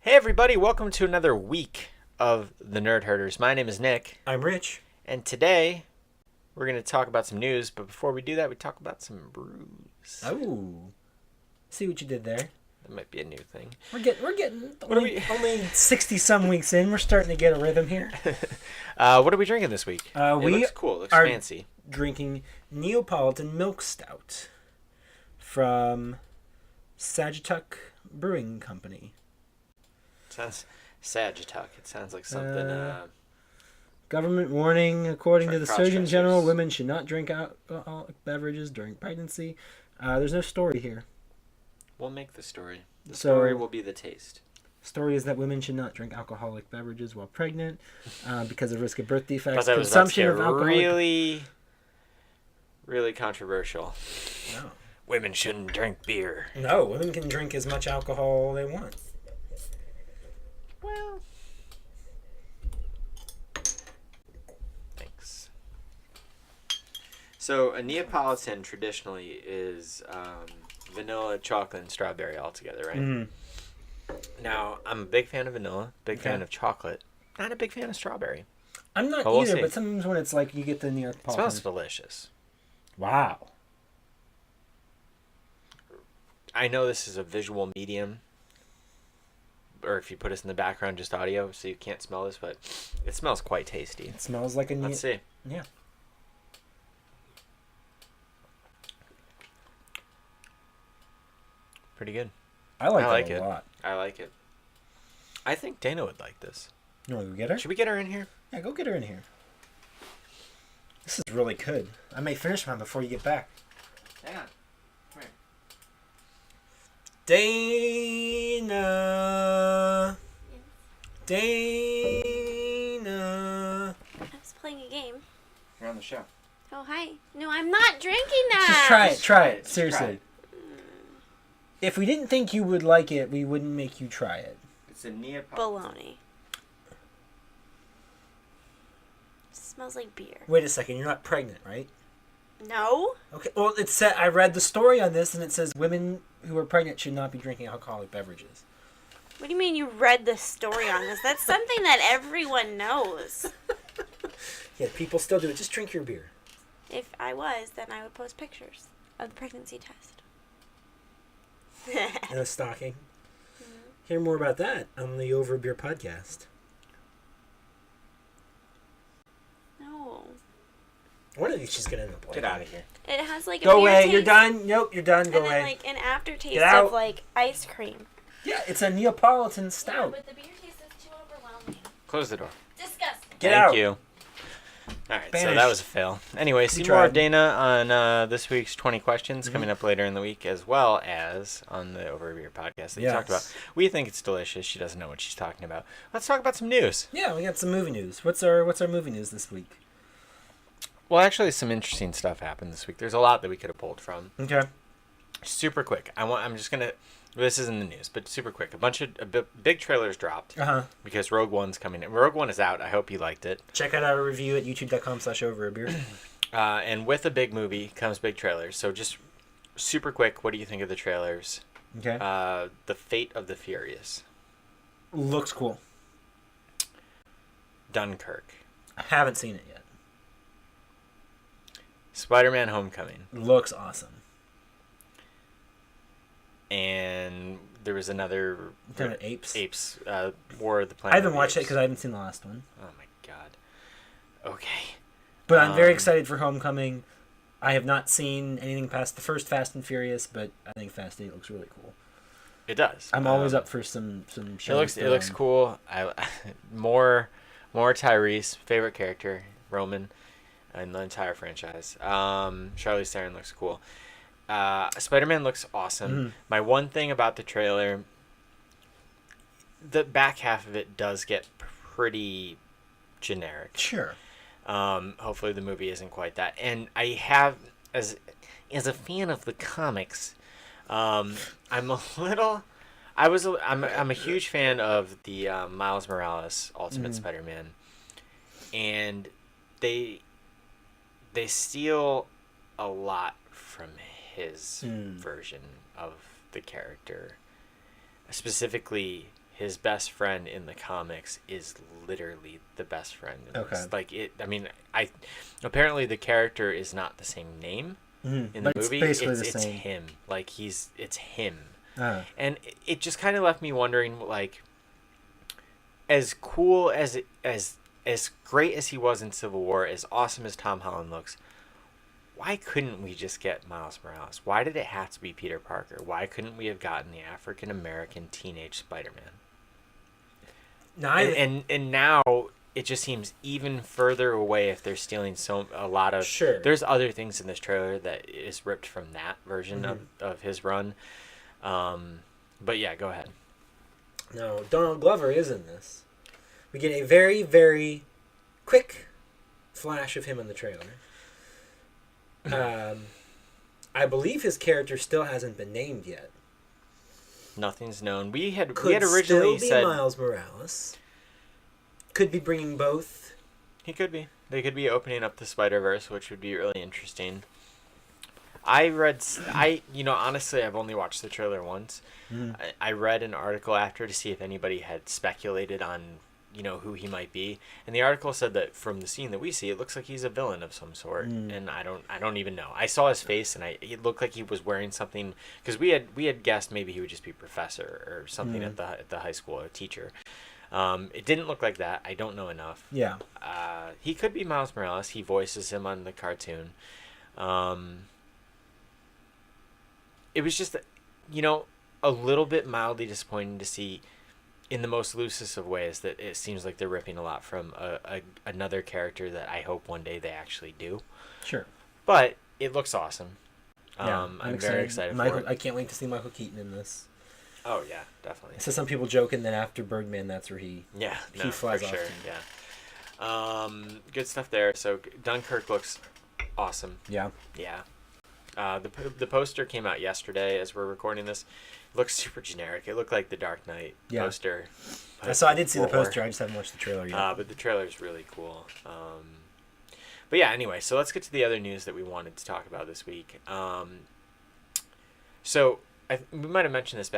Hey everybody, welcome to another week of the Nerd Herders. My name is Nick. I'm Rich. And today, we're going to talk about some news, but before we do that, we talk about some brews. Oh. See what you did there. That might be a new thing. We're getting only 60-some weeks in. We're starting to get a rhythm here. What are we drinking this week? We it looks cool. It looks fancy. Drinking Neapolitan Milk Stout from Sagittug Brewing Company. Sounds Sagittug. It sounds like something... Government warning, according to the Surgeon General, cross-dressers. women should not drink alcoholic beverages during pregnancy. There's no story here. We'll make the story. The So- story will be the taste. Story is that women should not drink alcoholic beverages while pregnant because of risk of birth defects. But that was about to Consumption get of alcoholic... really controversial. No. Women shouldn't drink beer. No, women can drink as much alcohol they want. Well, thanks. So a Neapolitan traditionally is vanilla, chocolate, and strawberry all together, right? Mm. Now, I'm a big fan of vanilla, big Okay. fan of chocolate, not a big fan of strawberry. I'm not But we'll either, see. but sometimes when it's like you get the It Neapolitan... smells delicious. Wow. I know this is a visual medium, or if you put us in the background, just audio, so you can't smell this, but it smells quite tasty. It smells like a... Let's see. Yeah. Pretty good. I like like it it. a lot. I like it. I think Dana would like this. You want to go get her? Should we get her in here? Yeah, go get her in here. This is really good. I may finish mine before you get back. Yeah. Come here. Dana. Dana. I was playing a game. You're on the show. Oh, hi. No, I'm not drinking that. Just try it. Try it. Just Seriously. try it. If we didn't think you would like it, we wouldn't make you try it. It's a Neapolitan. Baloney. Smells like beer. Wait a second. You're not pregnant, right? No? Okay. Well, it said I read the story on this, and it says women who are pregnant should not be drinking alcoholic beverages. What do you mean you read the story on this? That's something that everyone knows. Yeah, people still do it. Just drink your beer. If I was, then I would post pictures of the pregnancy test. In a stocking. Hear more about that on the Over Beer podcast. No. One of these she's gonna end up liking. Get out of here. It has like a Go beer away. taste, You're done. Nope. You're done. Go and away. then like an aftertaste Get out. of like ice cream. Yeah, it's a Neapolitan Yeah, stout. but the beer taste is too overwhelming. Close the door. Disgusting. Get Thank out. you. All right, so Banish. that was a fail. Anyway, see more tried. of Dana on this week's 20 Questions coming up later in the week, as well as on the Over Beer podcast that you talked about. Yes. We think it's delicious. She doesn't know what she's talking about. Let's talk about some news. Yeah, we got some movie news. What's our movie news this week? Well, actually, some interesting stuff happened this week. There's a lot that we could have pulled from. Okay. Super quick. I'm just gonna. This isn't the news, but super quick. A bunch of big trailers dropped because Rogue One's coming in. Rogue One is out. I hope you liked it. Check out our review at youtube.com/overabeer. And with a big movie comes big trailers. So just super quick, what do you think of the trailers? Okay. The Fate of the Furious. Looks cool. Dunkirk. I haven't seen it yet. Spider-Man Homecoming. Looks awesome. And there was another... Kind of apes. Apes. War of the Planet I haven't of the watched it Apes. because I haven't seen the last one. Oh my god. Okay. But I'm very excited for Homecoming. I have not seen anything past the first Fast and Furious, but I think Fast 8 looks really cool. It does. I'm always up for some shows. It looks cool. More Tyrese, favorite character, Roman, in the entire franchise. Charlize Theron looks cool. Spider-Man looks awesome. Mm-hmm. My one thing about the trailer, the back half of it does get pretty generic. Sure. Hopefully the movie isn't quite that. And I have, as a fan of the comics, I'm a huge fan of the Miles Morales Ultimate Spider-Man, and they steal a lot from his version of the character, specifically his best friend in the comics is literally the best friend in Okay. this. Like it. I mean, I apparently the character is not the same name in the But movie. it's basically It's the same. him. Like it's him, Uh, and it just kind of left me wondering, like, as cool as great as he was in Civil War, as awesome as Tom Holland looks, why couldn't we just get Miles Morales? Why did it have to be Peter Parker? Why couldn't we have gotten the African American teenage Spider-Man? now And now it just seems even further away if they're stealing a lot of. Sure. There's other things in this trailer that is ripped from that version Mm-hmm. of his run. But yeah, go ahead. No, Donald Glover is in this. We get a very, very quick flash of him in the trailer. I believe his character still hasn't been named yet. Nothing's known. We had Could originally still be said Miles Morales. Could be bringing both. he could be. They could be opening up the Spider-Verse, which would be really interesting. Honestly, I've only watched the trailer once. I read an article after to see if anybody had speculated on, who he might be, and the article said that from the scene that we see, it looks like he's a villain of some sort, and I don't even know. I saw his face, and it looked like he was wearing something, because we had guessed maybe he would just be professor or something at the high school, a teacher. It didn't look like that. I don't know enough. Yeah. He could be Miles Morales. He voices him on the cartoon. It was just, a little bit mildly disappointing to see, in the most loosest of ways, that it seems like they're ripping a lot from another character that I hope one day they actually do. Sure. But it looks awesome. Yeah, I'm very excited for it. I can't wait to see Michael Keaton in this. Oh, yeah, definitely. So some people joking that after Birdman, that's where he flies for off sure, to. yeah. Good stuff there. So Dunkirk looks awesome. Yeah. Yeah. The poster came out yesterday as we're recording this. It looks super generic. It looked like the Dark Knight poster. I did see the Or- poster. I just haven't watched the trailer yet. but the trailer is really cool. But yeah, anyway, so let's get to the other news that we wanted to talk about this week. We might have mentioned this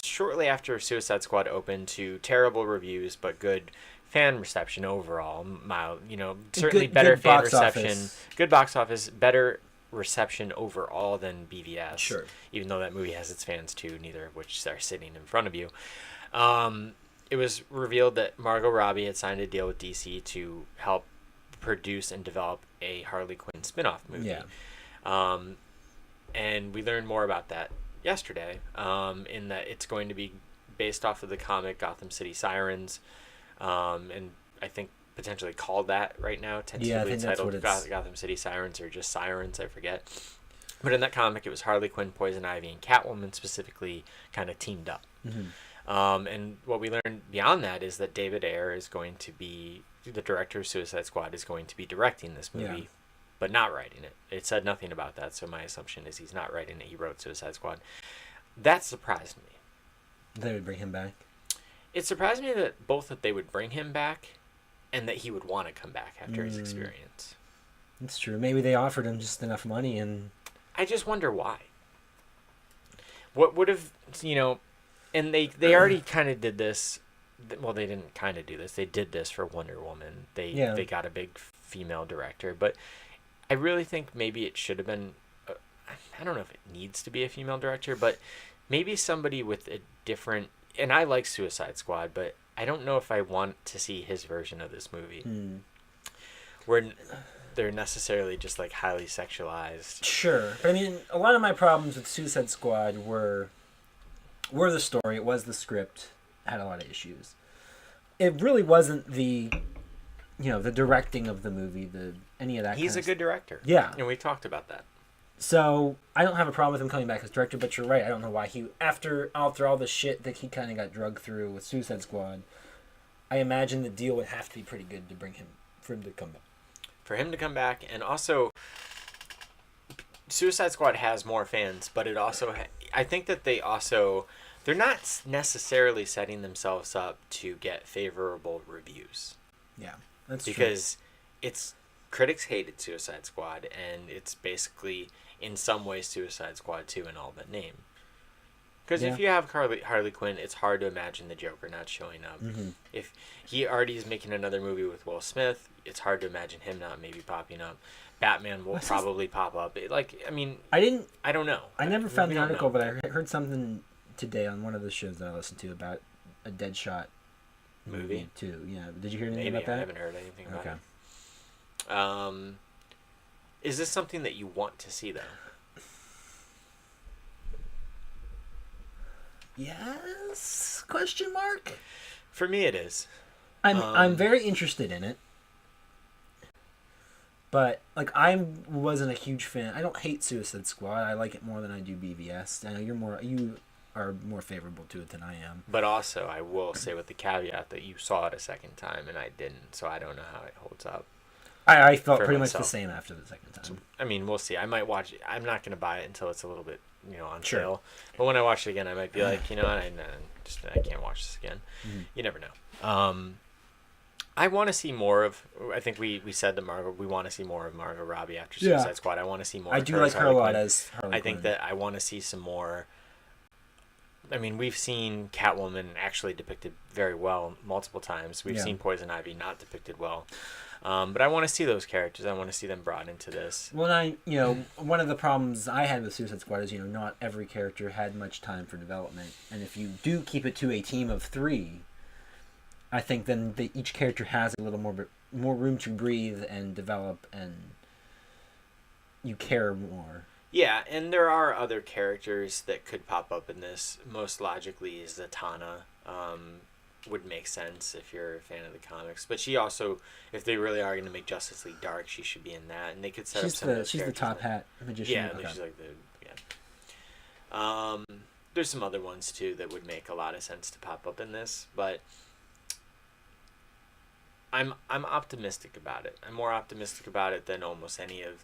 shortly after Suicide Squad opened to terrible reviews but good fan reception overall. Mild, certainly better good fan box reception. office. Good box office, better reception overall than BVS. Sure. Even though that movie has its fans too, neither of which are sitting in front of you. It was revealed that Margot Robbie had signed a deal with DC to help produce and develop a Harley Quinn spin-off movie. Yeah. And we learned more about that yesterday, in that it's going to be based off of the comic Gotham City Sirens, and I think potentially called that right now, tentatively titled Gotham City Sirens, or just Sirens, I forget. But in that comic, it was Harley Quinn, Poison Ivy, and Catwoman specifically kind of teamed up. And what we learned beyond that is that David Ayer is going to be, the director of Suicide Squad, is going to be directing this movie, but not writing it. It said nothing about that, so my assumption is he's not writing it. He wrote Suicide Squad. That surprised me. They would bring him back. It surprised me that they would bring him back, and that he would want to come back after his experience. It's true. Maybe they offered him just enough money, and I just wonder why. What would have, and they already kind of did this. Well, they didn't kind of do this. They did this for Wonder Woman. They got a big female director, but I really think maybe it should have been, I don't know if it needs to be a female director, but maybe somebody with a different, and I like Suicide Squad, but I don't know if I want to see his version of this movie. Where they're necessarily just like highly sexualized. Sure. But I mean, a lot of my problems with Suicide Squad were the story. It was the script. It had a lot of issues. It really wasn't the directing of the movie, any of that. He's a good director. Yeah. And we talked about that. So I don't have a problem with him coming back as director, but you're right. I don't know why after all the shit that he kind of got drugged through with Suicide Squad, I imagine the deal would have to be pretty good for him to come back. For him to come back, and also Suicide Squad has more fans, but it also I think that they're not necessarily setting themselves up to get favorable reviews. Yeah, that's because it's critics hated Suicide Squad, and it's basically in some ways Suicide Squad 2 in all but name. Because Yeah. if you have Harley Quinn, it's hard to imagine the Joker not showing up. Mm-hmm. If he already is making another movie with Will Smith, it's hard to imagine him not maybe popping up. Batman will probably pop up. I don't know. I never found We the don't article, know. but I heard something today on one of the shows that I listened to about a Deadshot Movie? too. Yeah, did you hear anything Maybe about that? I haven't heard anything about Okay. it. Is this something that you want to see though? Yes? Question mark. For me, it is. I'm very interested in it, but like I wasn't a huge fan. I don't hate Suicide Squad. I like it more than I do BVS. I know you are more favorable to it than I am. But also, I will say with the caveat that you saw it a second time and I didn't, so I don't know how it holds up. I felt For pretty myself. much the same after the second time. I mean, we'll see. I might watch it. I'm not going to buy it until it's a little bit, on Sure. sale. But when I watch it again, I might be like, you know what, I can't watch this again. Mhm. You never know. I want to see more of. I think we said that we want to see more of Margot Robbie after Yeah. Suicide Squad. I want to see more. I of do her like as her a Harley lot Quinn. as Harley I think Quinn. that I want to see some more. I mean, we've seen Catwoman actually depicted very well multiple times. We've Yeah. seen Poison Ivy not depicted well. But I want to see those characters. I want to see them brought into this. Well, one of the problems I had with Suicide Squad is, not every character had much time for development. And if you do keep it to a team of 3, I think then each character has a little more room to breathe and develop, and you care more. Yeah, and there are other characters that could pop up in this. Most logically, Zatanna would make sense if you're a fan of the comics. But she also, if they really are going to make Justice League dark, she should be in that, and they could set up some of those She's the characters top in- hat magician. Yeah, Okay. she's like there's some other ones too that would make a lot of sense to pop up in this, but I'm optimistic about it. I'm more optimistic about it than almost any of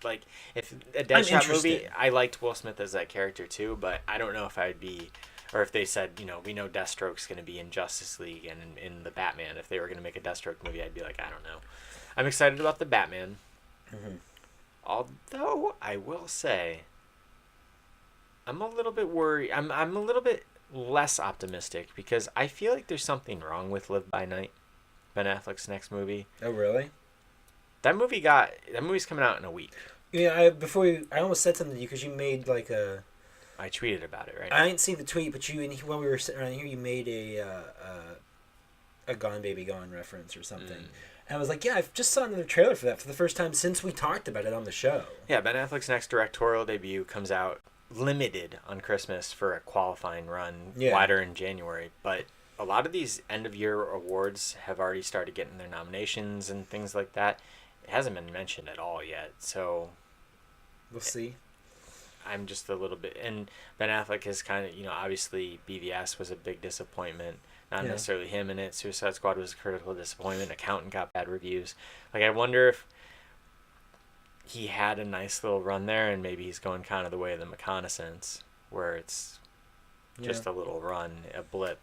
if a Deadshot movie. interested. I liked Will Smith as that character too, but I don't know if I'd be, or if they said we know Deathstroke's going to be in Justice League and in the Batman. If they were going to make a Deathstroke movie, I'd be like, I don't know. I'm excited about the Batman. Mhm. Although I will say, I'm a little bit worried. I'm a little bit less optimistic because I feel like there's something wrong with Live by Night, Ben Affleck's next movie. Oh, really? That movie's coming out in a week. Yeah, I almost said something to you because you made like a. I tweeted about it, right? I didn't see the tweet, but while we were sitting around here, you made a Gone Baby Gone reference or something. And I was like, yeah, I just saw another trailer for that for the first time since we talked about it on the show. Yeah, Ben Affleck's next directorial debut comes out limited on Christmas for a qualifying run, wider in January. But a lot of these end-of-year awards have already started getting their nominations and things like that. It hasn't been mentioned at all yet, so We'll see. I'm just a little bit... And Ben Affleck is kind of, obviously BVS was a big disappointment. Not necessarily him in it. Suicide Squad was a critical disappointment. Accountant got bad reviews. I wonder if he had a nice little run there and maybe he's going kind of the way of the reconnaissance, where it's just a little run, a blip.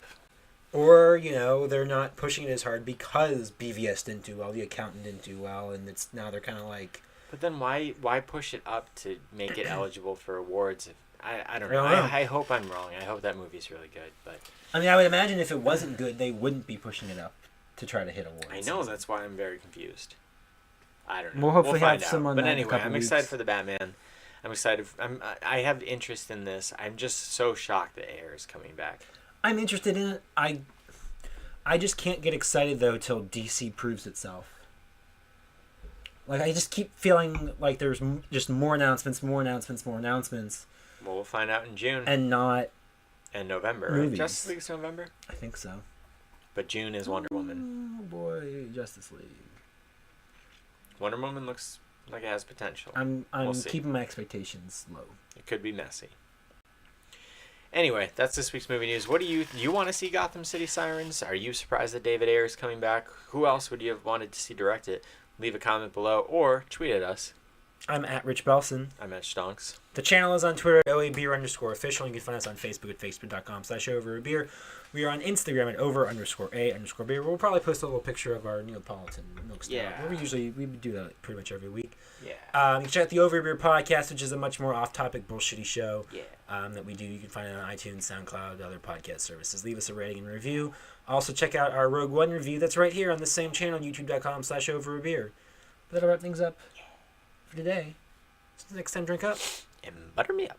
Or, they're not pushing it as hard because BVS didn't do well, the Accountant didn't do well, and now they're kind of like... But then why push it up to make it eligible for awards? I don't I know. don't know. I hope I'm wrong. I hope that movie's really good, but... I mean, I would imagine if it wasn't good, they wouldn't be pushing it up to try to hit awards. I know, that's why I'm very confused. I don't know. We'll hopefully find have some out. on But that in a anyway, couple I'm weeks. excited for the Batman. I'm excited. I have interest in this. I'm just so shocked that Air is coming back. I'm interested in it. I just can't get excited, though, till DC proves itself. I just keep feeling like there's just more announcements. Well, we'll find out in June And not... and November. Right? movies. Justice League's November, I think so. but June is Wonder Woman. Oh, boy, Justice League. Wonder Woman looks like it has potential. I'm We'll see. keeping my expectations low. It could be messy. Anyway, that's this week's movie news. What do you want to see Gotham City Sirens? Are you surprised that David Ayer is coming back? Who else would you have wanted to see direct it? Leave a comment below or tweet at us. I'm at Rich Belson. I'm at Stonks. The channel is on Twitter at OABeer_official. You can find us on Facebook at facebook.com/overabeer. We are on Instagram at over_a_beer. We'll probably post a little picture of our Neapolitan milk stout. Yeah. We do that pretty much every week. Yeah. You can check out the Over Beer podcast, which is a much more off-topic, bullshitty show Yeah. that we do. You can find it on iTunes, SoundCloud, other podcast services. Leave us a rating and review. Also, check out our Rogue One review. That's right here on the same channel, youtube.com/overabeer. But that'll wrap things up for today. So next time, drink up. And butter me up.